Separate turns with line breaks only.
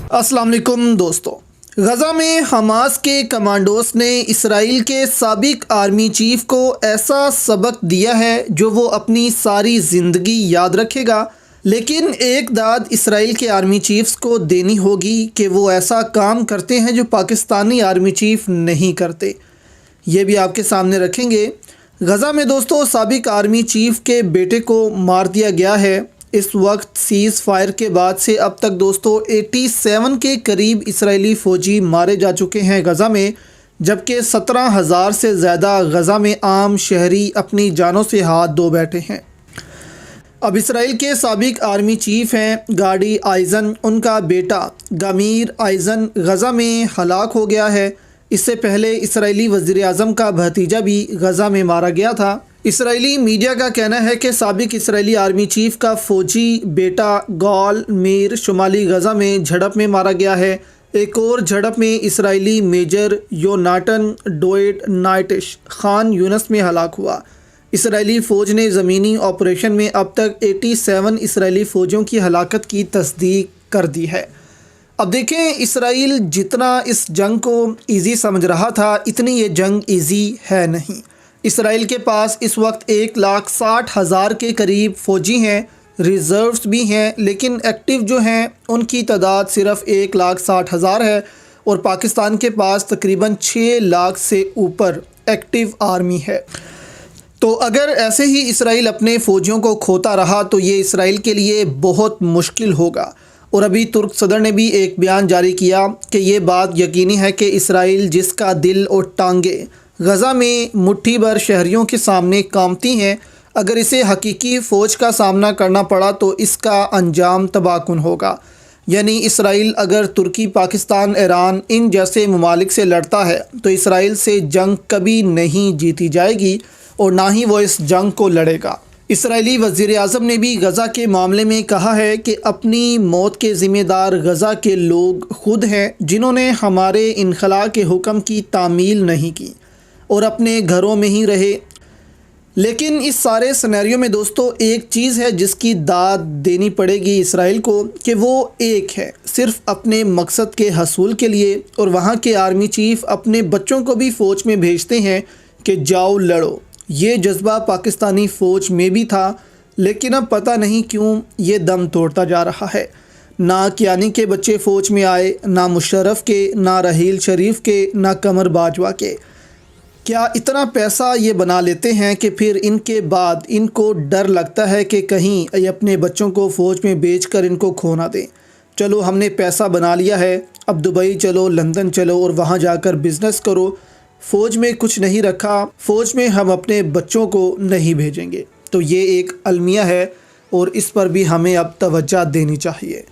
अस्सलाम वालेकुम दोस्तों। गज़ा में हमास के कमांडोस ने इसराइल के साबिक आर्मी चीफ को ऐसा सबक दिया है जो वो अपनी सारी ज़िंदगी याद रखेगा, लेकिन एक दाद इसराइल के आर्मी चीफ्स को देनी होगी कि वो ऐसा काम करते हैं जो पाकिस्तानी आर्मी चीफ नहीं करते। ये भी आपके सामने रखेंगे। गज़ा में दोस्तों साबिक आर्मी चीफ के बेटे को मार दिया गया है। इस वक्त सीज़ फायर के बाद से अब तक दोस्तों 87 के करीब इसराइली फ़ौजी मारे जा चुके हैं गज़ा में, जबकि 17,000 से ज़्यादा गज़ा में आम शहरी अपनी जानों से हाथ धो बैठे हैं। अब इसराइल के साबिक आर्मी चीफ हैं गाडी आइज़न, उनका बेटा गमीर आइज़न गज़ा में हलाक हो गया है। इससे पहले इसराइली वज़ीर आज़म का भतीजा भी गज़ा में मारा गया था। इसराइली मीडिया का कहना है कि साबिक इसराइली आर्मी चीफ का फ़ौजी बेटा गॉल मीर शुमाली गज़ा में झड़प में मारा गया है। एक और झड़प में इसराइली मेजर योनाटन डोएड नाइटिश खान यूनस में हलाक हुआ। इसराइली फ़ौज ने ज़मीनी ऑपरेशन में अब तक 87 इसराइली फ़ौजियों की हलाकत की तस्दीक कर दी है। अब देखें, इसराइल जितना इस जंग को ईज़ी समझ रहा था, इतनी ये जंग ईज़ी है नहीं। इसराइल के पास इस वक्त 1,60,000 के करीब फ़ौजी हैं, रिज़र्व्स भी हैं, लेकिन एक्टिव जो हैं उनकी तादाद सिर्फ़ 1,60,000 है और पाकिस्तान के पास तकरीबन 6 लाख से ऊपर एक्टिव आर्मी है। तो अगर ऐसे ही इसराइल अपने फ़ौजियों को खोता रहा तो ये इसराइल के लिए बहुत मुश्किल होगा। और अभी तुर्क सदर ने भी एक बयान जारी किया कि ये बात यकीनी है कि इसराइल जिसका दिल और टांगे गज़ा में मुट्ठी भर शहरियों के सामने कामती हैं, अगर इसे हकीकी फ़ौज का सामना करना पड़ा तो इसका अंजाम तबाहकुन होगा। यानी इसराइल अगर तुर्की, पाकिस्तान, ईरान इन जैसे ममालिक से लड़ता है तो इसराइल से जंग कभी नहीं जीती जाएगी और ना ही वो इस जंग को लड़ेगा। इसराइली वज़ीर आज़म ने भी गज़ा के मामले में कहा है कि अपनी मौत के ज़िम्मेदार गज़ा के लोग खुद हैं, जिन्होंने हमारे इनखला के हुक्म की तामील नहीं की और अपने घरों में ही रहे। लेकिन इस सारे सिनेरियो में दोस्तों एक चीज़ है जिसकी दाद देनी पड़ेगी इसराइल को, कि वो एक है सिर्फ़ अपने मकसद के हसूल के लिए, और वहाँ के आर्मी चीफ़ अपने बच्चों को भी फ़ौज में भेजते हैं कि जाओ लड़ो। ये जज्बा पाकिस्तानी फ़ौज में भी था, लेकिन अब पता नहीं क्यों ये दम तोड़ता जा रहा है। ना कियानी के बच्चे फ़ौज में आए, ना मुशर्रफ के, ना रहील शरीफ के, ना कमर बाजवा के। क्या इतना पैसा ये बना लेते हैं कि फिर इनके बाद इनको डर लगता है कि कहीं ये अपने बच्चों को फ़ौज में बेचकर इनको खो ना दें। चलो हमने पैसा बना लिया है, अब दुबई चलो, लंदन चलो और वहाँ जाकर बिज़नेस करो। फ़ौज में कुछ नहीं रखा, फ़ौज में हम अपने बच्चों को नहीं भेजेंगे। तो ये एक अलमिया है और इस पर भी हमें अब तवज्जो देनी चाहिए।